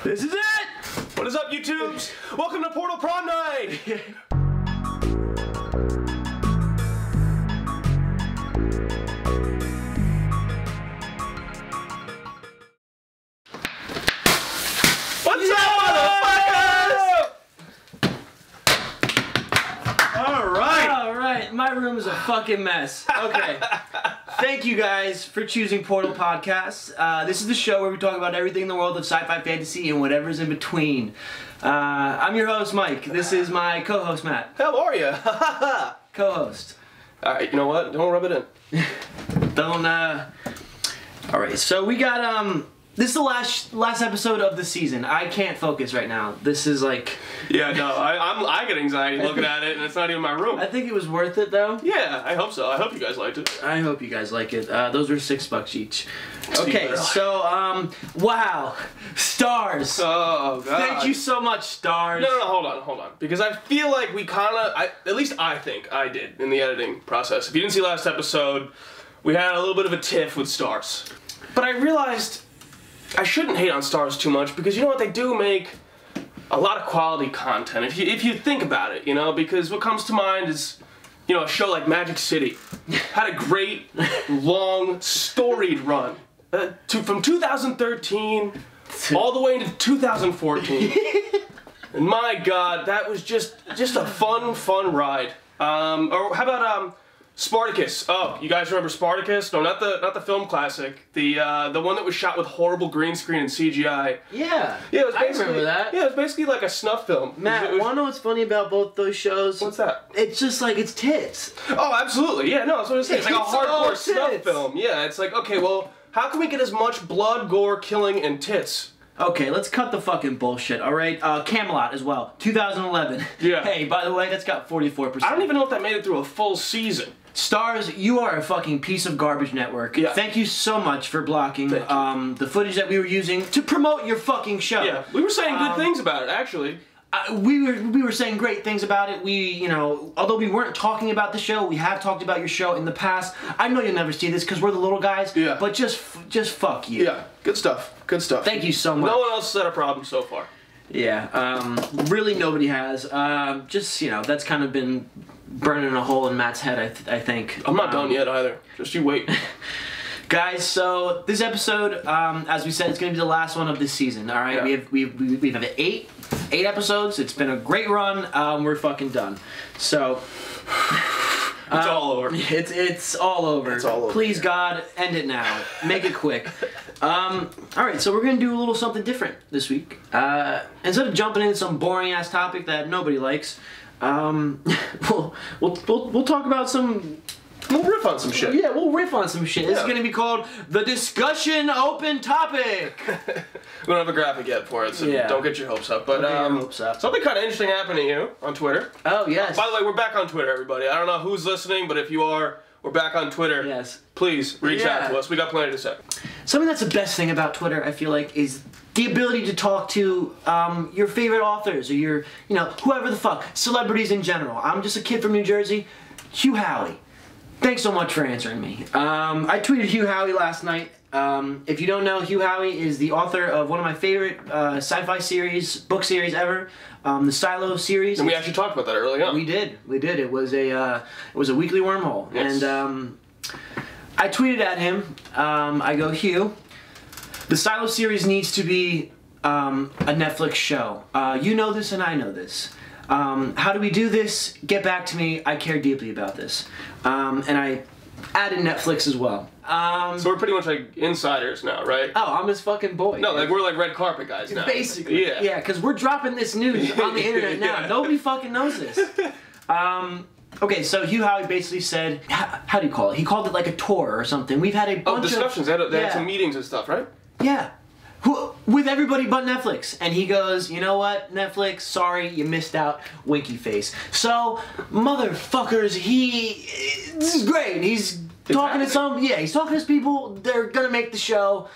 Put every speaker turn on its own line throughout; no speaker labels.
This is it!
What is up, YouTubes? Welcome to Portal Prom Night! What's up, motherfuckers?
Alright, my room is a fucking mess. Okay. Thank you guys for choosing Portal Podcast. This is the show where we talk about everything in the world of sci-fi, fantasy, and whatever's in between. I'm your host, Mike. This is my co-host, Matt.
How are you?
Co-host.
Alright, you know what? Don't rub it in.
Alright, so we got, this is the last episode of the season. I can't focus right now. This is like...
Yeah, no, I get anxiety looking at it, and it's not even my room.
I think it was worth it, though.
Yeah, I hope so. I hope you guys liked it.
I hope you guys like it. Those were $6 each. Okay, so, wow. Stars.
Oh, God.
Thank you so much, Stars.
No, hold on. Because I feel like we at least I think I did in the editing process. If you didn't see last episode, we had a little bit of a tiff with Stars. But I realized I shouldn't hate on Stars too much because you know what, they do make a lot of quality content if you think about it, you know, because what comes to mind is, you know, a show like Magic City had a great long storied run from 2013 all the way into 2014. And my God, that was just a fun ride. Or how about Spartacus? Oh, you guys remember Spartacus? No, not the film classic. The one that was shot with horrible green screen and CGI.
Yeah.
Yeah, it was
I remember that.
Yeah, it was basically like a snuff film.
Matt, wanna know what's funny about both those shows?
What's that?
It's just like, it's tits.
Oh, absolutely. Yeah, no, that's what I'm saying. It's like a hardcore snuff
tits.
film. Yeah, it's like, okay, well, how can we get as much blood, gore, killing, and tits?
Okay, let's cut the fucking bullshit, alright? Camelot as well, 2011.
Yeah.
Hey, by the way, that's got 44%.
I don't even know if that made it through a full season.
Stars, you are a fucking piece of garbage network.
Yeah.
Thank you so much for blocking the footage that we were using to promote your fucking show.
Yeah, we were saying good things about it, actually.
We were saying great things about it. We, you know, although we weren't talking about the show, we have talked about your show in the past. I know you'll never see this because we're the little guys. Yeah. But just fuck you.
Yeah. Good stuff. Good stuff.
Thank you so much.
No one else has had a problem so far.
Yeah. Really, nobody has. Just, you know, that's kind of been burning a hole in Matt's head. I think.
I'm not done yet either. Just you wait.
Guys, so this episode, as we said, it's going to be the last one of this season. All right, yeah. we have eight episodes. It's been a great run. We're fucking done. So
it's all over.
It's all over.
It's all over.
Please, God, end it now. Make it quick. All right, so we're gonna do a little something different this week. Instead of jumping into some boring ass topic that nobody likes, we'll talk about some.
We'll riff on some shit.
Yeah, we'll riff on some shit. Yeah. This is going to be called the Discussion Open Topic.
We don't have a graphic yet for it, so don't get your hopes up. But something kind of interesting happened to you on Twitter.
Oh, yes.
By the way, we're back on Twitter, everybody. I don't know who's listening, but if you are, we're back on Twitter.
Yes.
Please reach out to us. We got plenty to say.
Something that's the best thing about Twitter, I feel like, is the ability to talk to your favorite authors or your, you know, whoever the fuck, celebrities in general. I'm just a kid from New Jersey, Hugh Howey. Thanks so much for answering me. I tweeted Hugh Howey last night. If you don't know, Hugh Howey is the author of one of my favorite sci-fi book series ever, the Silo series.
And we actually talked about that early on.
We did. It was a weekly wormhole. Yes. And I tweeted at him. I go, Hugh, the Silo series needs to be a Netflix show. You know this, and I know this. How do we do this? Get back to me. I care deeply about this. And I added Netflix as well.
So we're pretty much like insiders now, right?
Oh, I'm his fucking boy.
No, like we're like red carpet guys now.
Basically. Yeah. Yeah, because we're dropping this news on the internet now. Yeah. Nobody fucking knows this. Okay, so Hugh Howey basically said, how do you call it? He called it like a tour or something. We've had a bunch of
discussions. They had some meetings and stuff, right?
Yeah. With everybody but Netflix. And he goes, you know what, Netflix, sorry, you missed out, winky face. So, motherfuckers, this is great. He's talking to he's talking to his people, they're gonna make the show.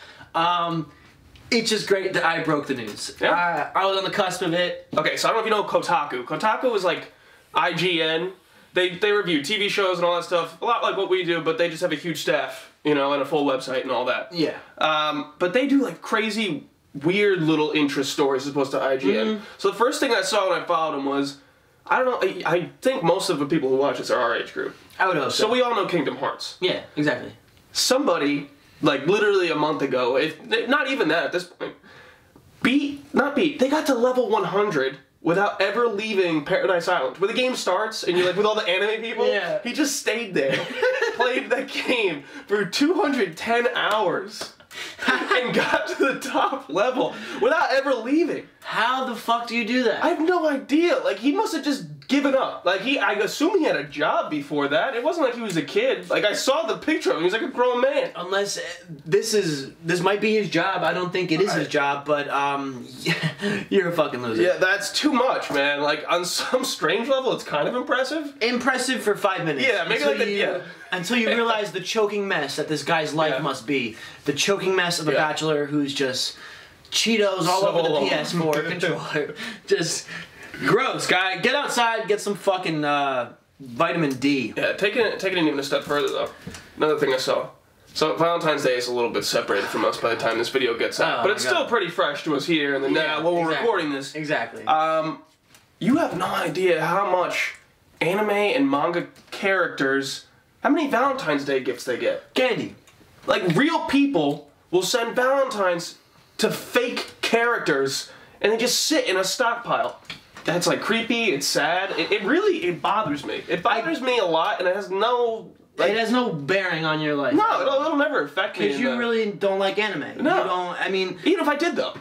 It's just great that I broke the news. Yeah. I was on the cusp of it.
Okay, so I don't know if you know Kotaku. Kotaku is like IGN. They review TV shows and all that stuff, a lot like what we do, but they just have a huge staff, you know, and a full website and all that.
Yeah.
But they do like crazy weird little interest stories as opposed to IGN. So the first thing I saw when I followed him was, I don't know, I think most of the people who watch this are our age group.
I would hope so.
So we all know Kingdom Hearts.
Yeah, exactly.
Somebody, like literally a month ago, not even that at this point, they got to level 100 without ever leaving Paradise Island. Where the game starts and you're like with all the anime people, he just stayed there, played that game for 210 hours. And got to the top level without ever leaving.
How the fuck do you do that?
I have no idea. Like, he must have just given up. Like, I assume he had a job before that. It wasn't like he was a kid. Like, I saw the picture of him. He was like a grown man.
Unless this might be his job. I don't think it is his job, but you're a fucking loser.
Yeah, that's too much, man. Like, on some strange level, it's kind of impressive.
Impressive for 5 minutes.
Yeah, maybe
until you realize the choking mess that this guy's life must be. The choking mess of a bachelor who's just Cheetos all over the PS4 controller. Just gross, guy. Get outside, get some fucking vitamin D.
Yeah, taking it even a step further, though. Another thing I saw. So Valentine's Day is a little bit separated from us by the time this video gets out. But it's still pretty fresh to us here and then now while we're recording this.
Exactly.
You have no idea how much anime and manga characters, how many Valentine's Day gifts they get.
Candy.
Like, real people will send Valentines to fake characters and they just sit in a stockpile. That's like creepy, it's sad, it really bothers me. It bothers me a lot and it has no...
Like, it has no bearing on your life.
No, it'll never affect me.
Because you really don't like anime.
No.
You don't, I mean...
Even if I did, though,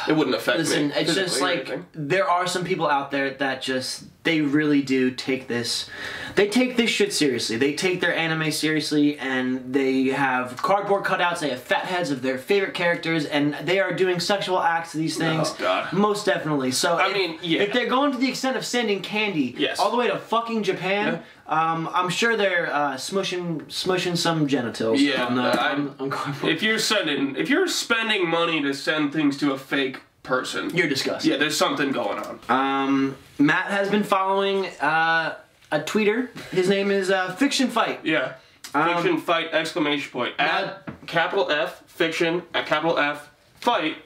it wouldn't affect me.
Listen, it's just like, there are some people out there that just, they really do take this... They take this shit seriously. They take their anime seriously, and they have cardboard cutouts, they have fat heads of their favorite characters, and they are doing sexual acts to these things.
Oh, God.
Most definitely. So, if they're going to the extent of sending candy all the way to fucking Japan, I'm sure they're smushing some genitals.
Yeah,
on cardboard.
if you're spending money to send things to a fake person,
you're disgusting.
Yeah, there's something going on.
Matt has been following a tweeter. His name is Fiction Fight.
Yeah. Fiction Fight, exclamation point. At capital F, fiction, at capital F, fight,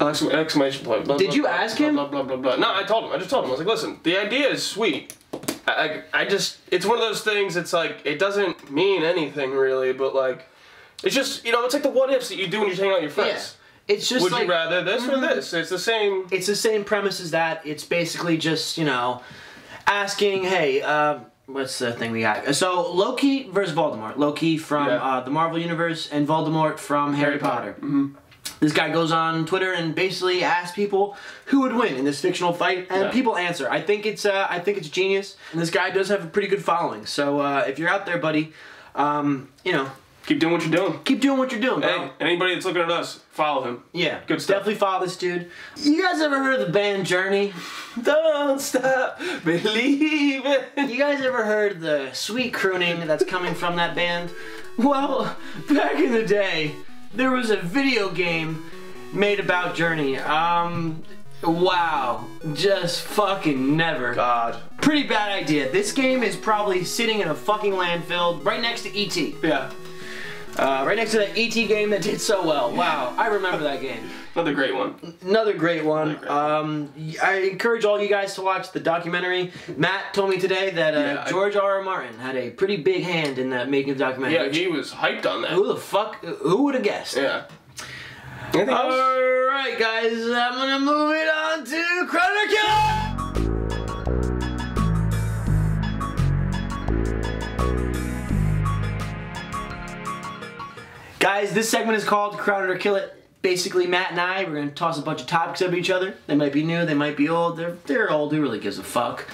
exclamation point. Blah,
Did you ask him?
Blah, blah, blah, blah. No, I told him. I just told him. I was like, listen, the idea is sweet. It's one of those things, it's like, it doesn't mean anything really, but like, it's just, it's like the what ifs that you do when you're hanging out with your friends.
Yeah. It's just
Would you rather this or this? It's the same.
It's the same premise as that. It's basically just, asking, hey, what's the thing we got? So, Loki versus Voldemort. Loki from the Marvel Universe and Voldemort from Harry Potter. This guy goes on Twitter and basically asks people who would win in this fictional fight, and people answer. I think it's genius, and this guy does have a pretty good following. So, if you're out there, buddy,
keep doing what you're doing.
Keep doing what you're doing, bro.
Hey, anybody that's looking at us, follow him.
Yeah.
Good stuff.
Definitely follow this dude. You guys ever heard of the band Journey?
Don't stop believing.
You guys ever heard the sweet crooning that's coming from that band? Well, back in the day, there was a video game made about Journey. Wow. Just fucking never.
God.
Pretty bad idea. This game is probably sitting in a fucking landfill right next to E.T.
Yeah.
Right next to that E.T. game that did so well. Wow, I remember that game.
Another great one.
Another great one. I encourage all you guys to watch the documentary. Matt told me today that George R.R. Martin had a pretty big hand in that making of the documentary.
Yeah, he was hyped on that.
Who would have guessed?
Yeah.
Alright guys, I'm gonna move it on to Chrono Killer! Guys, this segment is called Crown It or Kill It. Basically, Matt and I, we're going to toss a bunch of topics at each other. They might be new, they might be old. They're old, who really gives a fuck?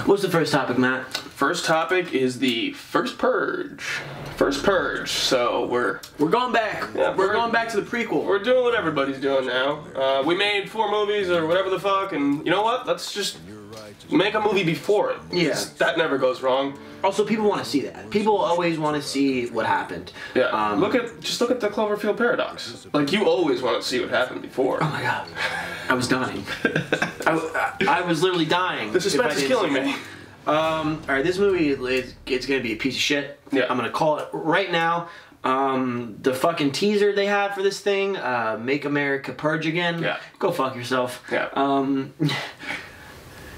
What's the first topic, Matt?
First topic is the first Purge. First Purge. So we're
going back. Yeah, we're going back to the prequel.
We're doing what everybody's doing now. We made 4 movies or whatever the fuck, and you know what? Let's just make a movie before it.
Yeah.
That never goes wrong.
Also, people want to see that. People always want to see what happened.
Yeah. Just look at the Cloverfield paradox. Like, you always want to see what happened before.
Oh my god. I was dying. I was literally dying.
The suspense is killing me.
Alright, this movie, it's going to be a piece of shit.
Yeah.
I'm going to call it right now. The fucking teaser they have for this thing, Make America Purge Again.
Yeah.
Go fuck yourself.
Yeah.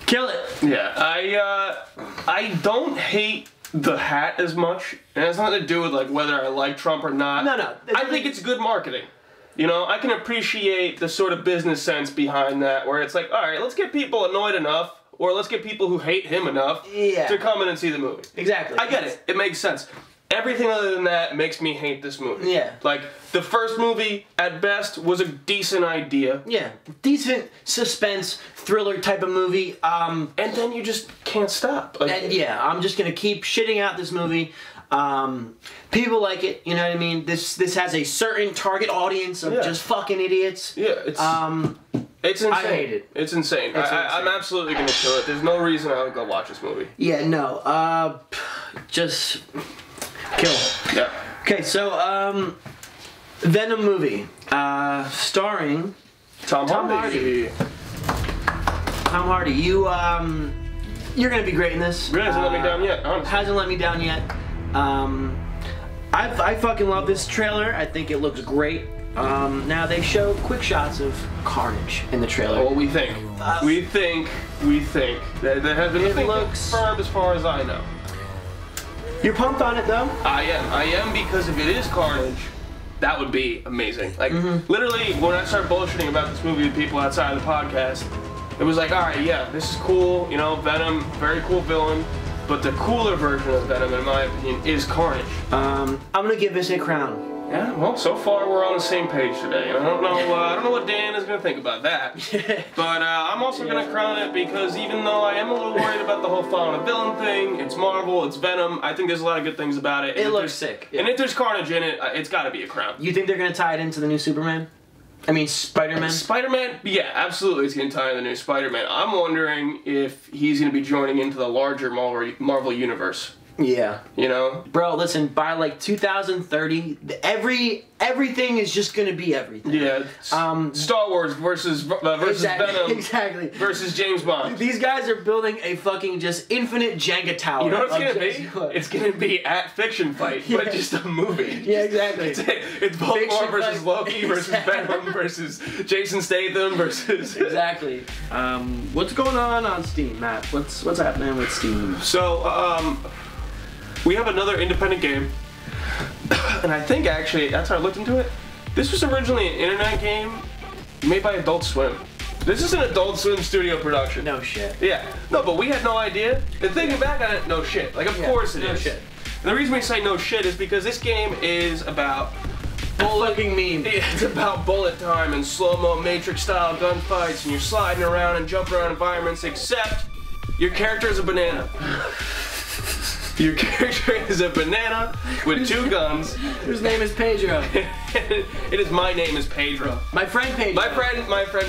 Kill it.
Yeah. I don't hate the hat as much, and it has nothing to do with like whether I like Trump or not.
No.
I think it's good marketing. You know, I can appreciate the sort of business sense behind that, where it's like, all right, let's get people annoyed enough, or let's get people who hate him enough to come in and see the movie.
Exactly.
I get it. It makes sense. Everything other than that makes me hate this movie.
Yeah.
Like, the first movie, at best, was a decent idea.
Yeah. Decent suspense, thriller type of movie.
And then you just can't stop. Like,
And yeah, I'm just gonna keep shitting out this movie. People like it, you know what I mean? This has a certain target audience of just fucking idiots.
Yeah, it's insane.
I hate it.
It's insane. I'm absolutely gonna kill it. There's no reason I would go watch this movie.
Yeah, no. Just kill.
Yeah.
Okay, so Venom movie, starring
Tom Hardy.
Tom Hardy, you're gonna be great in this.
Really hasn't let me down yet, honestly.
Hasn't let me down yet. I fucking love this trailer. I think it looks great. Now they show quick shots of Carnage in the trailer.
Well, we think. We think. That has been confirmed as far as I know.
You're pumped on it though?
I am because if it is Carnage, that would be amazing. Like, literally, when I started bullshitting about this movie with people outside of the podcast, it was like, alright, yeah, this is cool, you know, Venom, very cool villain, but the cooler version of Venom, in my opinion, is Carnage.
I'm gonna give this a crown.
Yeah, well, so far we're on the same page today. I don't know what Dan is gonna think about that. But I'm also gonna crown it because even though I am a little worried about the whole fallen a villain thing, it's Marvel, it's Venom. I think there's a lot of good things about it.
It looks sick. Yeah.
And if there's Carnage in it, it's got to be a crown.
You think they're gonna tie it into the new Superman? I mean, Spider-Man?
Spider-Man? Yeah, absolutely it's going to tie in the new Spider-Man. I'm wondering if he's going to be joining into the larger Marvel universe.
Yeah.
You know?
Bro, listen, by like 2030, everything is just gonna be everything.
Yeah. Star Wars versus Venom.
Exactly.
Versus James Bond.
These guys are building a fucking just infinite Jenga tower.
You know what it's gonna be? It's gonna be at Fiction Fight, but just a movie.
Yeah, exactly.
It's Baltimore versus Loki versus Venom versus Jason Statham versus...
Exactly. What's going on Steam, Matt? What's happening with Steam?
So, we have another independent game, and I think actually, after I looked into it, this was originally an internet game made by Adult Swim. This is an Adult Swim studio production.
No shit.
Yeah. No, but we had no idea. And thinking back on it, no shit. Like, of course it is.
No shit.
And the reason we say no shit is because this game is about
fucking meme.
It's about bullet time and slow-mo Matrix-style gunfights, and you're sliding around and jumping around environments, except your character is a banana. Your character is a banana with two guns.
Whose name is Pedro?
It is my name is Pedro.
My friend Pedro.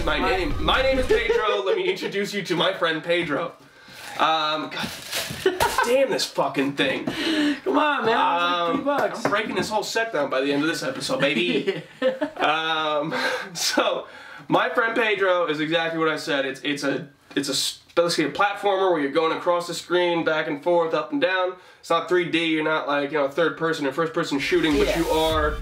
My name is Pedro. Let me introduce you to my friend Pedro. God damn this fucking thing.
Come on, man. Like $3.
I'm breaking this whole set down by the end of this episode, baby. So, my friend Pedro is exactly what I said. It's basically a platformer where you're going across the screen, back and forth, up and down. It's not 3D, you're not like, third person or first person shooting, but you are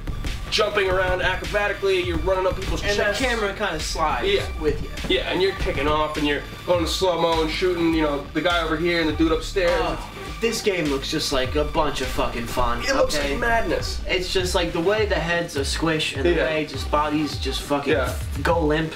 jumping around acrobatically, you're running up people's chests.
And the camera kind of slides with you.
Yeah, and you're kicking off and you're going to slow-mo and shooting, the guy over here and the dude upstairs.
Oh, this game looks just like a bunch of fucking fun.
It looks like madness.
It's just like the way the heads are squish and the way just bodies just fucking go limp.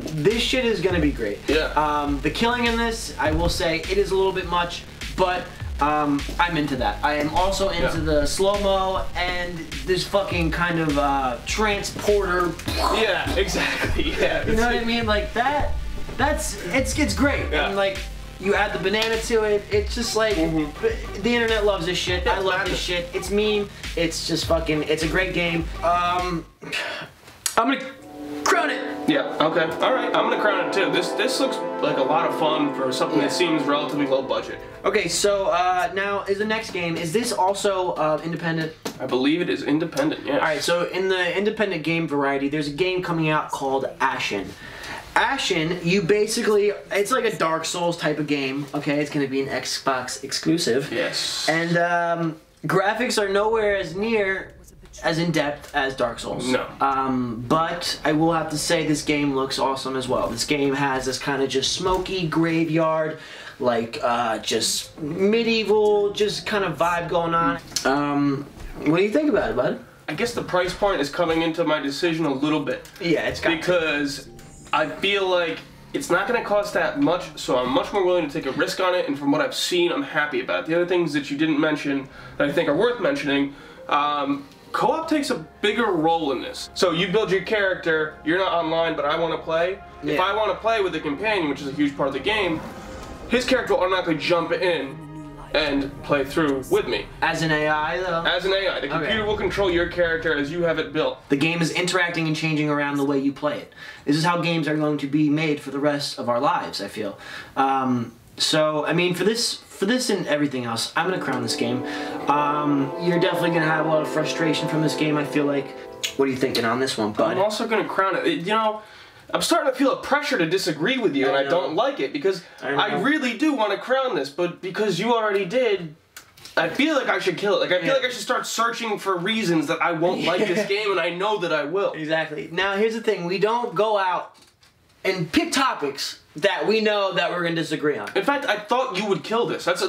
This shit is gonna be great.
Yeah.
The killing in this, I will say, it is a little bit much, but I'm into that. I am also into the slow-mo and this fucking kind of transporter.
Yeah, exactly. Yeah.
You know what I mean? Like it's great.
Yeah.
And like you add the banana to it. It's just like the internet loves this shit. I love this shit. It's mean. It's just fucking. It's a great game. I'm gonna crown it.
Yeah, okay. Alright, I'm gonna crown it too. This looks like a lot of fun for something that seems relatively low budget.
Okay, so now is the next game, is this also independent?
I believe it is independent, yes.
Alright, so in the independent game variety, there's a game coming out called Ashen. Ashen, you basically, it's like a Dark Souls type of game, okay? It's gonna be an Xbox exclusive.
Yes.
And Graphics are nowhere as near as in-depth as Dark Souls.
No.
But I will have to say this game looks awesome as well. This game has this kind of just smoky graveyard, like just medieval, just kind of vibe going on. What do you think about it, bud?
I guess the price point is coming into my decision a little bit.
Yeah, it's got
because I feel like it's not going to cost that much, so I'm much more willing to take a risk on it, and from what I've seen, I'm happy about it. The other things that you didn't mention that I think are worth mentioning, co-op takes a bigger role in this. So you build your character, you're not online, but I want to play.
Yeah.
If I want to play with a companion, which is a huge part of the game, his character will automatically jump in and play through with me.
As an AI, though?
As an AI. The computer will control your character as you have it built.
The game is interacting and changing around the way you play it. This is how games are going to be made for the rest of our lives, I feel. So, I mean, for this and everything else, I'm going to crown this game. You're definitely going to have a lot of frustration from this game, I feel like. What are you thinking on this one, bud?
I'm also going to crown it. You know, I'm starting to feel a pressure to disagree with you, and I don't like it, because I really do want to crown this, but because you already did, I feel like I should kill it. Like, I feel like I should start searching for reasons that I won't like this game, and I know that I will.
Exactly. Now, here's the thing. We don't go out and pick topics that we know that we're going to disagree on.
In fact, I thought you would kill this. That's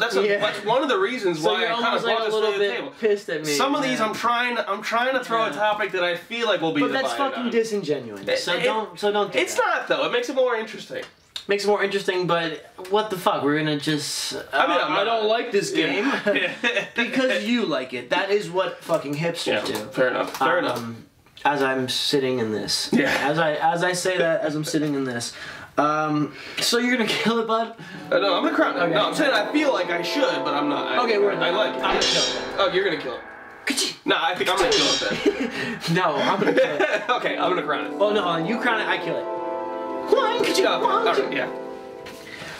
one of the reasons why I kind of brought this to the table.
Pissed at me.
Some of these I'm trying to throw a topic that I feel like will be divided.
But that's fucking disingenuous. So don't do
It's not though. It makes it more interesting.
Makes it more interesting, but what the fuck? We're gonna just.
I mean,
I don't like this game because you like it. That is what fucking hipsters do.
Fair enough. Fair enough.
As I'm sitting in this.
Yeah.
As I say that, as I'm sitting in this. So you're gonna kill it, bud?
No, I'm gonna crown it. Okay. No, I'm saying I feel like I should, but I'm not.
I
like it.
I'm gonna kill it.
Oh, you're gonna kill it. No, I think I'm gonna kill it then.
No, I'm gonna kill it.
Okay, I'm gonna crown it.
Oh no, you crown it, I kill it.
Yeah.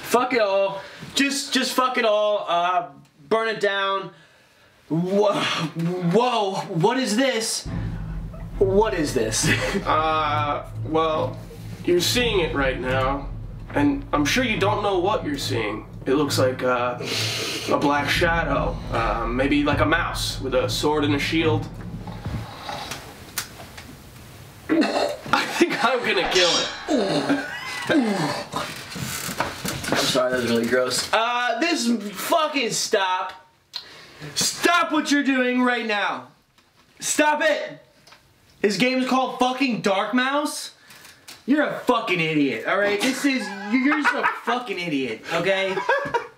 Fuck it all. Just fuck it all. Burn it down. Whoa. What is this? What is this?
Well, you're seeing it right now, and I'm sure you don't know what you're seeing. It looks like a black shadow, maybe like a mouse with a sword and a shield. I think I'm gonna kill it.
I'm sorry, that was really gross. This fucking stop. Stop what you're doing right now. Stop it. This game is called fucking Dark Mouse. You're a fucking idiot, alright? You're just a fucking idiot, okay?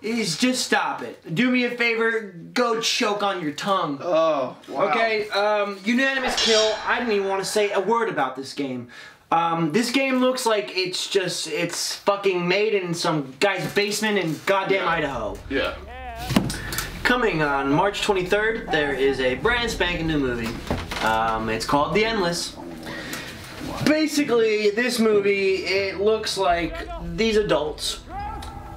Just stop it. Do me a favor, go choke on your tongue.
Oh, wow.
Okay, unanimous kill. I didn't even want to say a word about this game. This game looks like it's fucking made in some guy's basement in goddamn Idaho.
Yeah.
Coming on March 23rd, there is a brand spanking new movie. It's called The Endless. Basically, this movie, it looks like these adults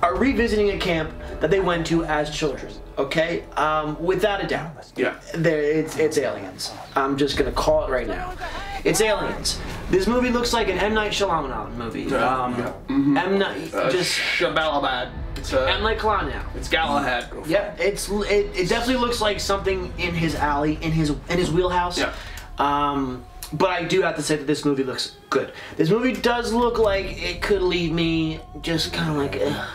are revisiting a camp that they went to as children, okay? Without a doubt.
Yeah.
It's aliens. I'm just gonna call it right now. It's aliens. This movie looks like an M. Night Shyamalan movie. M. Night,
Shabalabad.
M. Night Shyamalan.
It's Galahad.
Yeah, it definitely looks like something in his alley, in his wheelhouse.
Yeah.
But I do have to say that this movie looks good. This movie does look like it could leave me just kind of like, ugh.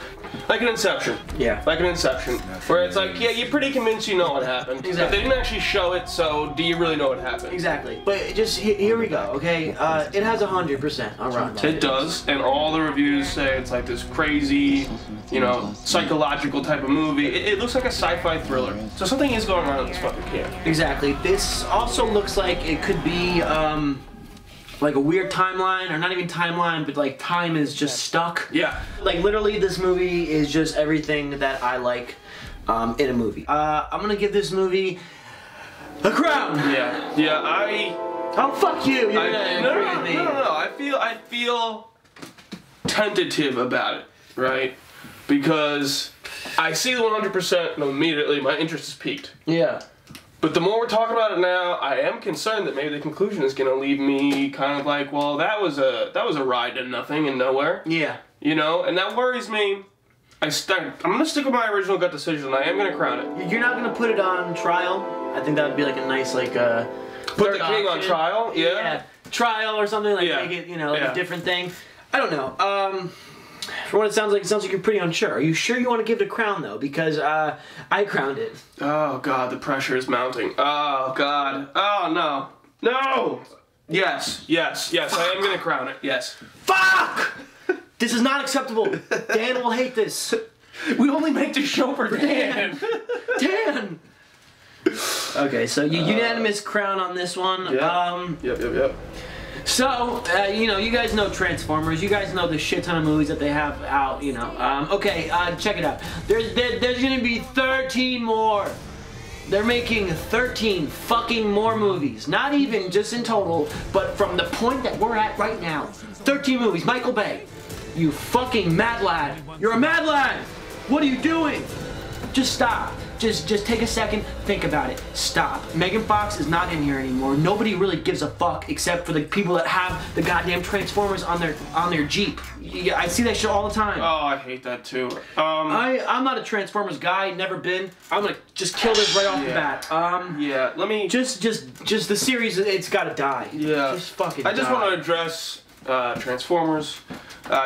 Like an Inception.
Yeah.
Like an Inception. Where it's like, yeah, you're pretty convinced you know what happened.
Exactly.
But they didn't actually show it, so do you really know what happened?
Exactly. But just, here we go, okay? It has 100% on Rotten Tomatoes.
It does, and all the reviews say it's like this crazy, you know, psychological type of movie. It looks like a sci-fi thriller. So something is going on in this fucking camp.
Exactly. This also looks like it could be, like a weird timeline, or not even timeline, but like time is just stuck.
Yeah.
Like literally this movie is just everything that I like in a movie. I'm gonna give this movie a crown.
Yeah. Yeah,
Oh, fuck you! You're gonna agree with me.
No. I feel tentative about it, right? Because I see the 100% and immediately my interest is piqued.
Yeah.
But the more we're talking about it now, I am concerned that maybe the conclusion is going to leave me kind of like, well, that was a ride to nothing and nowhere.
Yeah.
You know, and that worries me. I'm gonna stick with my original gut decision. I am gonna crown it.
You're not gonna put it on trial? I think that would be like a nice
Put the king on trial? Yeah.
Trial or something, like make it, like a different thing. I don't know. For what it sounds like you're pretty unsure. Are you sure you want to give it a crown though? Because I crowned it.
Oh god, the pressure is mounting. Oh god. Oh no. No! Yes, I am gonna crown it. Yes.
Fuck! This is not acceptable. Dan will hate this.
We only make the show for Dan.
Dan! Okay, so unanimous crown on this one.
Yep.
So, you guys know Transformers. You guys know the shit ton of movies that they have out, Okay, check it out. There's gonna be 13 more. They're making 13 fucking more movies. Not even just in total, but from the point that we're at right now. 13 movies. Michael Bay, you fucking mad lad. You're a mad lad. What are you doing? Just stop. Just take a second, think about it. Stop. Megan Fox is not in here anymore. Nobody really gives a fuck except for the people that have the goddamn Transformers on their Jeep. I see that shit all the time.
Oh, I hate that too.
I'm not a Transformers guy, never been. I'm gonna just kill this right off the bat.
Let me
just the series, it's gotta die.
Yeah.
Just fucking
I just want to address Transformers,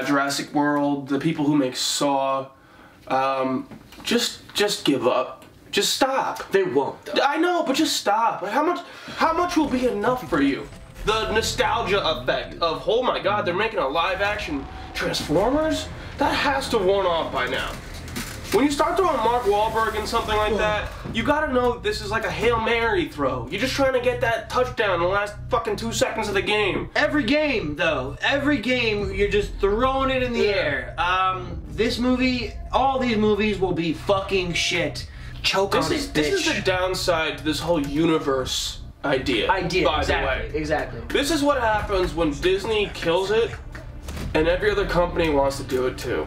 Jurassic World, the people who make Saw. Just give up. Just stop.
They won't, though.
I know, but just stop. How much will be enough for you? The nostalgia effect of, oh my god, they're making a live action Transformers? That has to worn off by now. When you start throwing Mark Wahlberg and something like that, you gotta know this is like a Hail Mary throw. You're just trying to get that touchdown in the last fucking 2 seconds of the game.
Every game, though. Every game, you're just throwing it in the air. This movie, all these movies will be fucking shit. Choke on this bitch.
This is the downside to this whole universe idea. By the way.
Exactly.
This is what happens when Disney kills it, and every other company wants to do it too.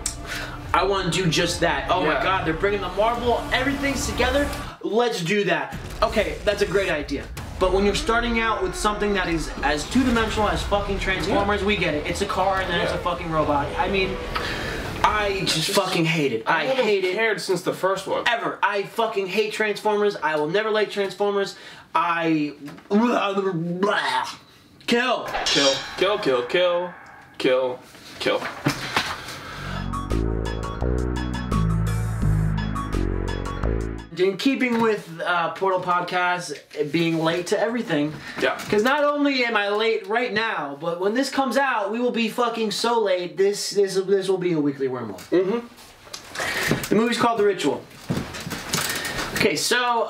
I want to do just that. Oh my god, they're bringing the Marvel, everything's together. Let's do that. Okay, that's a great idea. But when you're starting out with something that is as two-dimensional as fucking Transformers, we get it. It's a car and then it's a fucking robot. I mean, I just fucking hate it. I hate it.
I haven't cared since the first one.
Ever. I fucking hate Transformers. I will never like Transformers. Kill. In keeping with Portal Podcast being late to everything, because not only am I late right now, but when this comes out, we will be fucking so late. This will be a weekly wormhole. The movie's called The Ritual. Okay, so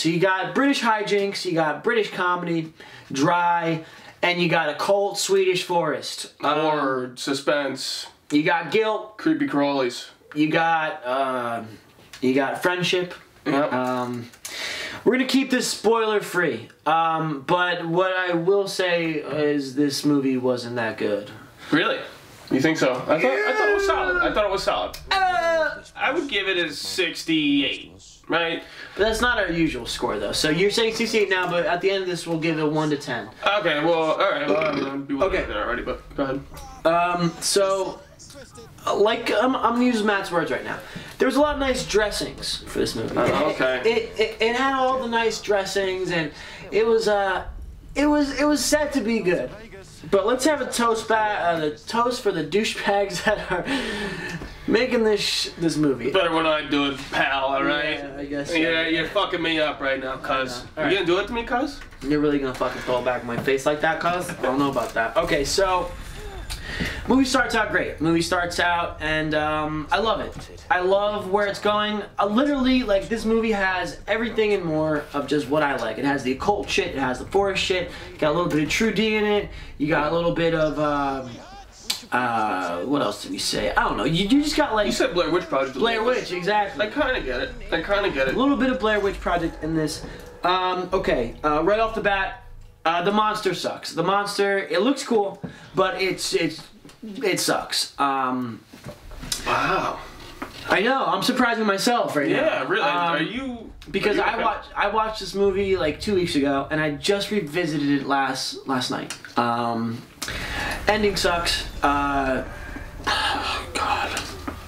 you got British hijinks, you got British comedy, dry, and you got a cold Swedish forest.
Horror, suspense.
You got guilt.
Creepy crawlies.
You got friendship.
Yep.
We're gonna keep this spoiler free. But what I will say is this movie wasn't that good.
Really? You think so? I thought it was solid. I would give it a 68. Right?
But that's not our usual score though. So you're saying 68 now, but at the end of this we'll give it 1 to 10.
Okay, well, alright, well, I'm there already, but go ahead.
So like I'm gonna use Matt's words right now. There was a lot of nice dressings for this movie.
Okay.
It had all the nice dressings, and it was set to be good. But let's have a toast for the douchebags that are making this movie.
Better when I do it, pal. All right.
Yeah, I guess. So.
Yeah, you're fucking me up right now, cuz. You gonna do it to me, cuz?
You're really gonna fucking throw it back in my face like that, cuz? I don't know about that. Okay, so. Movie starts out great. Movie starts out, and I love it. I love where it's going. Literally, like, this movie has everything and more of just what I like. It has the occult shit. It has the forest shit. You got a little bit of True D in it. You got a little bit of what else did we say? I don't know. You just got like.
You said Blair Witch Project.
Blair Witch, exactly.
I kind of get it.
A little bit of Blair Witch Project in this. Okay. Right off the bat. The monster sucks. The monster, it looks cool, but it sucks.
Wow.
I know. I'm surprising myself right now.
Yeah, really. Are you?
Because I watched this movie like 2 weeks ago, and I just revisited it last night. Ending sucks. Oh God.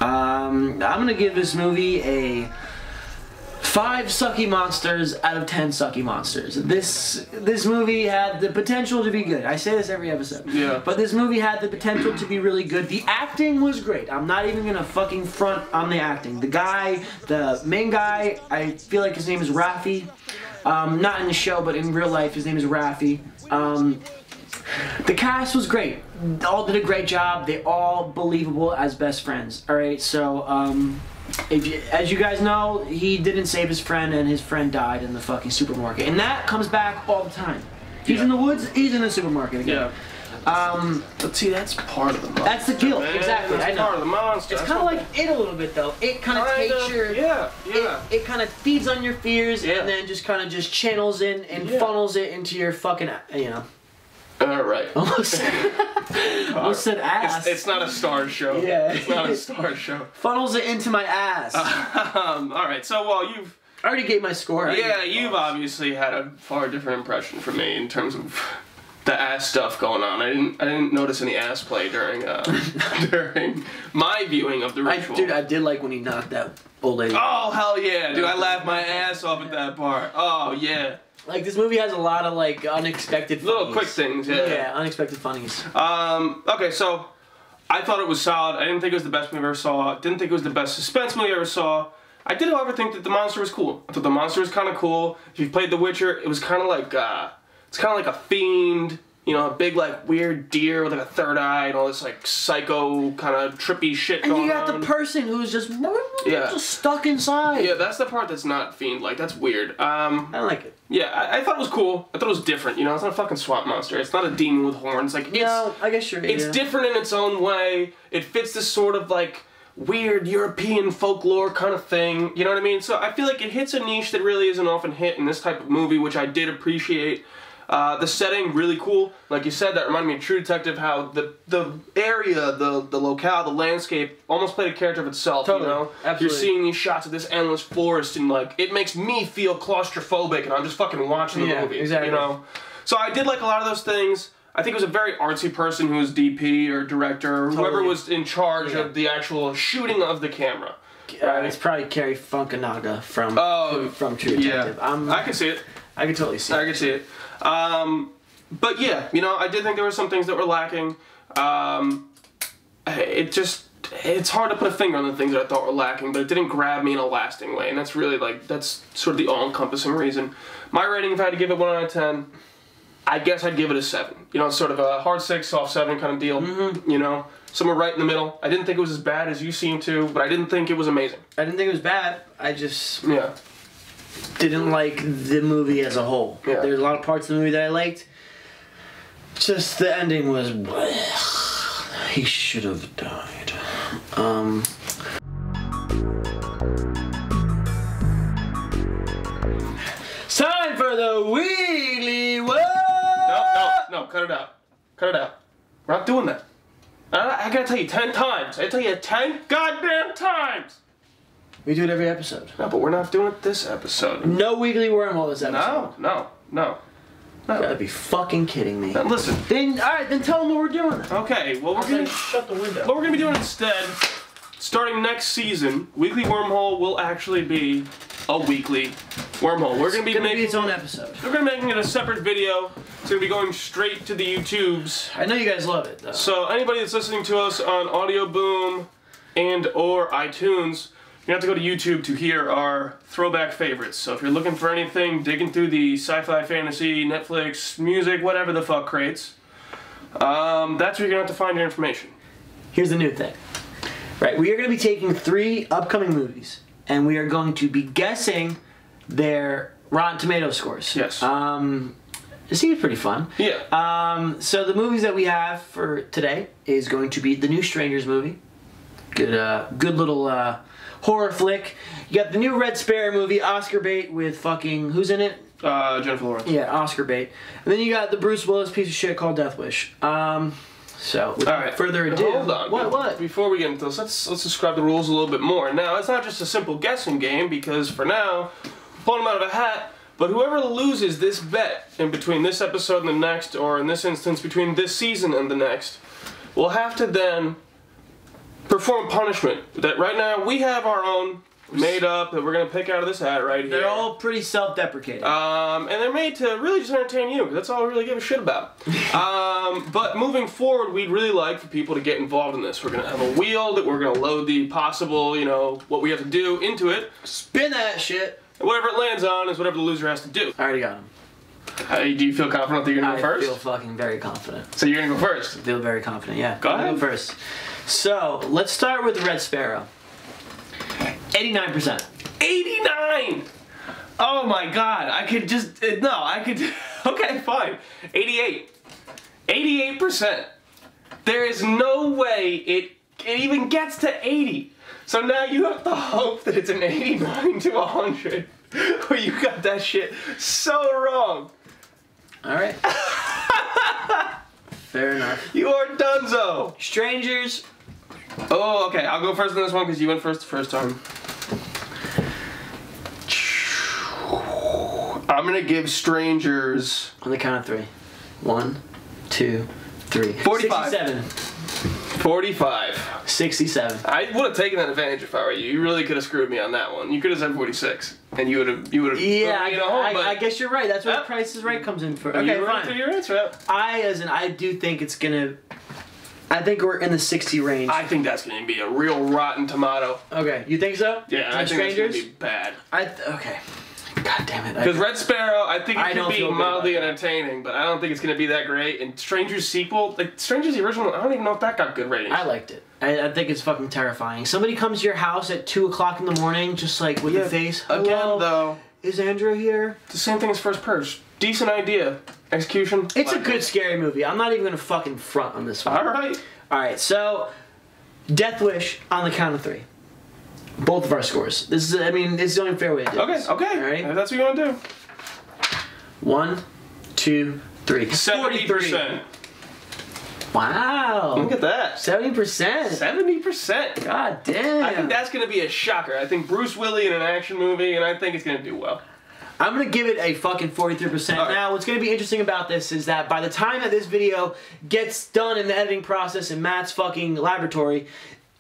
I'm gonna give this movie a 5 sucky monsters out of 10 sucky monsters. This movie had the potential to be good. I say this every episode.
Yeah.
But this movie had the potential to be really good. The acting was great. I'm not even gonna fucking front on the acting. The main guy, I feel like his name is Rafi. Not in the show, but in real life, his name is Rafi. The cast was great. They all did a great job. They're all believable as best friends. Alright, so, as you guys know, he didn't save his friend and his friend died in the fucking supermarket. And that comes back all the time. He's in the woods, he's in the supermarket again.
Yeah. But see, that's part of the monster.
That's the guilt,
man.
exactly.
That's
I know.
part of the monster.
It's kind of like it a little bit, though. It kind of takes your...
Yeah.
It kind of feeds on your fears and then just kind of just channels in and funnels it into your fucking, you know.
Alright.
Almost said ass.
It's not a star show.
Yeah.
It's not a star show.
Funnels it into my ass.
Alright, so while you've...
I already gave my score.
Yeah, you've obviously had a far different impression from me in terms of the ass stuff going on. I didn't notice any ass play during during my viewing of the ritual.
Dude, I did like when he knocked that old lady.
Oh, hell yeah. Dude, I laughed my ass off at that part. Oh, yeah.
Like, this movie has a lot of, like, unexpected funnies.
Little quick things, yeah.
Yeah, unexpected funnies.
Okay, so I thought it was solid. I didn't think it was the best movie I ever saw. Didn't think it was the best suspense movie I ever saw. I did, however, think that the monster was cool. I thought the monster was kind of cool. If you've played The Witcher, it was kind of like, it's kind of like a fiend. You know, a big, like, weird deer with, like, a third eye and all this, like, psycho kind of trippy shit going on.
And you got the person who's just stuck inside.
Yeah, that's the part that's not fiend-like. That's weird.
I don't like it.
Yeah, I thought it was cool. I thought it was different. You know, it's not a fucking swamp monster. It's not a demon with horns. Like,
No, I guess you're right.
It's different in its own way. It fits this sort of, like, weird European folklore kind of thing. You know what I mean? So I feel like it hits a niche that really isn't often hit in this type of movie, which I did appreciate. The setting, really cool. Like you said, that reminded me of True Detective, how the area, the locale, the landscape almost played a character of itself,
totally.
You know?
Absolutely.
You're seeing these shots of this endless forest and, like, it makes me feel claustrophobic and I'm just fucking watching the movie,
exactly.
You know? So I did like a lot of those things. I think it was a very artsy person who was DP or director or whoever was in charge of the actual shooting of the camera.
It's probably Carrie Funkanaga from True Detective.
Yeah. I can see it.
I can totally see it.
I can see it. But yeah, you know, I did think there were some things that were lacking. It's hard to put a finger on the things that I thought were lacking, but it didn't grab me in a lasting way, and that's really, like, that's sort of the all-encompassing reason. My rating, if I had to give it 1 out of 10, I guess I'd give it a 7. You know, sort of a hard 6, soft 7 kind of deal, you know? Somewhere right in the middle. I didn't think it was as bad as you seem to, but I didn't think it was amazing.
I didn't think it was bad. I just...
Yeah.
Didn't like the movie as a whole.
Yeah.
There's a lot of parts of the movie that I liked. Just the ending was... He should have died. It's time for the weekly what?
No, cut it out. Cut it out. We're not doing that. I gotta tell you 10 times. I tell you 10 goddamn times!
We do it every episode.
No, but we're not doing it this episode.
No weekly wormhole this episode.
No.
You gotta be fucking kidding me.
Now, listen.
Then, alright, then tell them what we're doing.
Okay, well, we're gonna
shut the window.
What we're gonna be doing instead, starting next season, Weekly Wormhole will actually be a weekly wormhole. We're gonna be making
its own episode.
We're gonna be making it a separate video. It's gonna be going straight to the YouTubes.
I know you guys love it, though.
So anybody that's listening to us on Audio Boom and or iTunes, you have to go to YouTube to hear our throwback favorites. So if you're looking for anything, digging through the sci-fi, fantasy, Netflix, music, whatever the fuck crates, that's where you're gonna have to find your information.
Here's the new thing. Right, we are going to be taking 3 upcoming movies, and we are going to be guessing their Rotten Tomato scores.
Yes.
It seems pretty fun.
Yeah.
So the movies that we have for today is going to be the new Strangers movie. Good little horror flick. You got the new Red Sparrow movie, Oscar bait, with fucking, who's in it?
Jennifer Lawrence.
Yeah, Oscar bait. And then you got the Bruce Willis piece of shit called Death Wish. So, without further ado...
Hold on.
What?
Before we get into this, let's describe the rules a little bit more. Now, it's not just a simple guessing game, because for now, pulling them out of a hat, but whoever loses this bet in between this episode and the next, or in this instance, between this season and the next, will have to then perform punishment. That right now we have our own made up that we're gonna pick out of this hat right here.
They're all pretty self-deprecating.
And they're made to really just entertain you, because that's all we really give a shit about. But moving forward, we'd really like for people to get involved in this. We're gonna have a wheel that we're gonna load the possible, you know, what we have to do into it.
Spin that shit.
And whatever it lands on is whatever the loser has to do.
I already got him.
Do you feel confident that you're gonna go first?
I feel fucking very confident.
So you're gonna go first?
I feel very confident, yeah.
Go ahead.
Go first. So, let's start with Red Sparrow. 89%.
89! Oh my god, I could just, no, I could, okay, fine. 88. 88%. There is no way it even gets to 80. So now you have to hope that it's an 89 to 100, where you got that shit so wrong.
Alright. Fair enough.
You are donezo.
Strangers.
Oh, okay, I'll go first on this one because you went first the first time. I'm gonna give Strangers...
On the count of 3. 1, 2, 3.
45.
67.
45.
67.
I would have taken that advantage if I were you. You really could have screwed me on that one. You could have said 46, and you would have.
Yeah,
put me in a hole, but
I guess you're right. That's where Price is Right comes in for. Okay,
right
fine.
to your answer.
I do think it's gonna. I think we're in the 60 range.
I think that's gonna be a real rotten tomato.
Okay, you think so?
Yeah, I think it's gonna be bad.
Okay. God damn it.
Because Red Sparrow, I think it could be mildly
about
entertaining, but I don't think it's gonna be that great. And Strangers sequel, like Strangers the original, I don't even know if that got good ratings.
I liked it. I think it's fucking terrifying. Somebody comes to your house at 2 o'clock in the morning, just like with the face.
Again, though,
is Andrew here?
It's the same thing as First Purge. Decent idea, execution.
It's a good scary movie. I'm not even gonna fucking front on this one.
All right.
All right. So, Death Wish on the count of 3. Both of our scores. This is, I mean, it's the only fair way to do this.
Okay.
All right.
If that's what you want to do.
1, 2, 3.
70%.
Wow.
Look at that.
70%.
70%.
God damn.
I think that's going to be a shocker. I think Bruce Willis in an action movie, and I think it's going to do well.
I'm going to give it a fucking 43%. Right. Now, what's going to be interesting about this is that by the time that this video gets done in the editing process in Matt's fucking laboratory,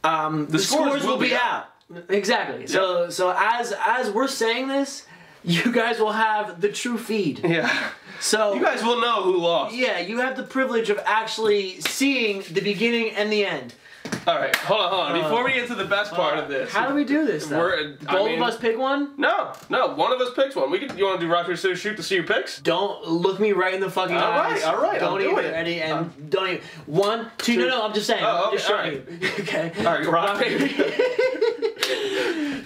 the scores will be out. Exactly. Yep. So as we're saying this, you guys will have the true feed.
Yeah.
So
you guys will know who lost.
Yeah, you have the privilege of actually seeing the beginning and the end.
All right, hold on. Before we get to the best part of this,
how do we do this? Both of us pick one?
No, one of us picks one. You want to do rock paper scissors shoot to see who picks?
Don't look me right in the fucking eyes.
All right.
Don't even ready and don't even 1, 2. No, I'm just saying.
Oh, okay.
Just showing you. Okay.
All right, rock paper.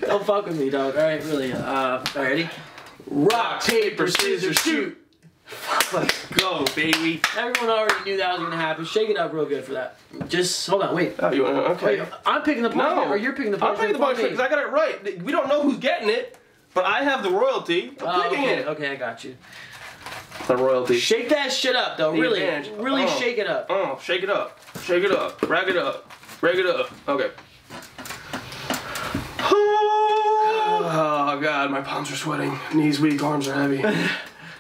Don't fuck with me, dog. All right, really. All right, ready? Rock, paper, scissors, shoot.
Let's go, baby.
Everyone already knew that was gonna happen. Shake it up real good for that. Just hold on, wait.
Oh, you want to? Okay.
Wait, I'm picking the punishment, or you're picking the punishment?
I'm picking the punishment because I got it right. We don't know who's getting it, but I have the royalty. I'm picking it.
Okay, I got you.
The royalty.
Shake that shit up, though. Really shake it up.
Oh, shake it up. Shake it up. Rag it up. Rag it up. Okay. Oh god, my palms are sweating. Knees weak, arms are heavy.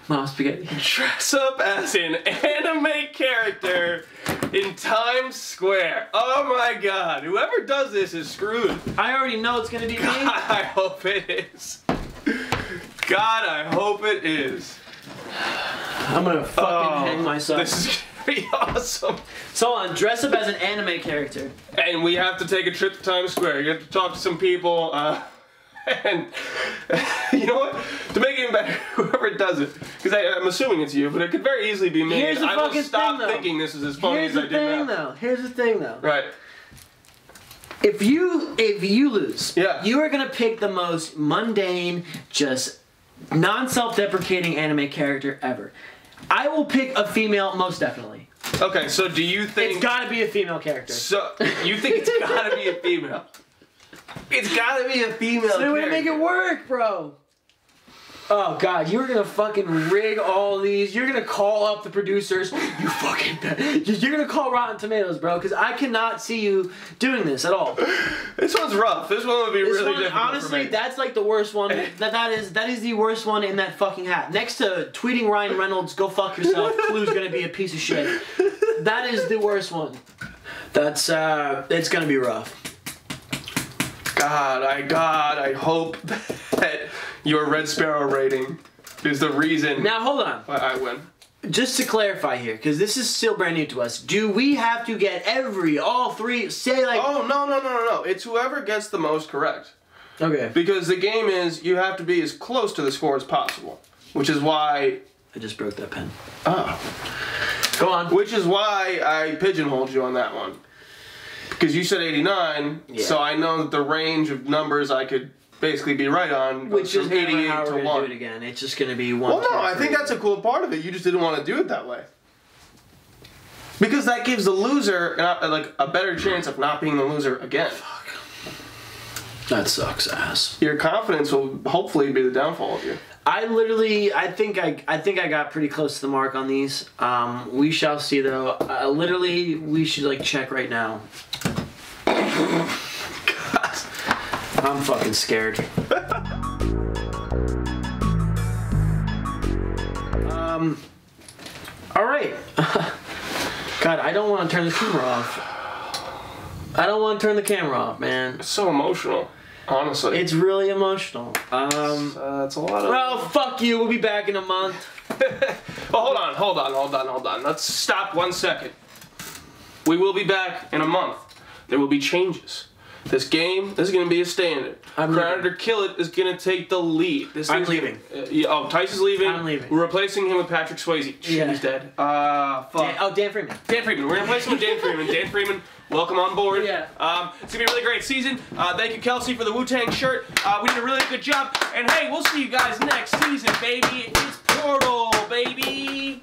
Mom spaghetti.
Dress up as an anime character in Times Square. Oh my god, whoever does this is screwed.
I already know it's gonna be me.
God, I hope it is. God, I hope it is.
I'm gonna fucking hang myself.
This is gonna be awesome.
So on, dress up as an anime character.
And we have to take a trip to Times Square. You have to talk to some people. And you know what? To make it even better, whoever does it, because I'm assuming it's you, but it could very easily be me.
Here's the
I will stop thinking this is as funny as I did now.
Here's the thing, though.
Right.
If you lose,
yeah,
you are gonna pick the most mundane, just non-self-deprecating anime character ever. I will pick a female, most definitely.
Okay, so do you think
it's gotta be a female character?
So you think it's gotta be a female? It's gotta be a female character.
So way to make it work, bro. Oh god, you're gonna fucking rig all these. You're gonna call up the producers. You fucking. You're gonna call Rotten Tomatoes, bro, because I cannot see you doing this at all.
This one's rough. This one would be really difficult.
Honestly, that's like the worst one. That is the worst one in that fucking hat. Next to tweeting Ryan Reynolds, go fuck yourself. Clue's gonna be a piece of shit. That is the worst one. That's it's gonna be rough.
God, I hope that your Red Sparrow rating is the reason
Now hold on.
why I win.
Just to clarify here, because this is still brand new to us, do we have to get all three, say like...
Oh, no. It's whoever gets the most correct.
Okay.
Because the game is, you have to be as close to the score as possible. Which is why...
I just broke that pen.
Oh.
Go on.
Which is why I pigeonholed you on that one. Because you said 89, so I know that the range of numbers I could basically be right on,
which is
88
how
to
we're
1.
gonna do it again. It's just gonna be 1.
Well, no, I think that's a cool part of it. You just didn't want to do it that way. Because that gives the loser like a better chance of not being the loser again.
Fuck. That sucks ass.
Your confidence will hopefully be the downfall of you.
I think I got pretty close to the mark on these. We shall see though. Literally, we should like check right now. God. I'm fucking scared. All right. God, I don't want to turn the camera off. I don't want to turn the camera off, man.
It's so emotional, honestly.
It's really emotional.
It's a lot of...
Well, fuck you. We'll be back in a month.
Well, hold on. Let's stop 1 second. We will be back in a month. There will be changes. This game is going to be a standard. Crown it or Kill It is going to take the lead.
I'm leaving.
Tyson's leaving.
I'm leaving.
We're replacing him with Patrick Swayze.
Yeah.
He's dead. Fuck.
Dan Freeman.
Dan Freeman. We're going to replace him with Dan Freeman. Dan Freeman, welcome on board.
Yeah.
It's going to be a really great season. Thank you, Kelsey, for the Wu-Tang shirt. We did a really good job. And hey, we'll see you guys next season, baby. It's Portal, baby.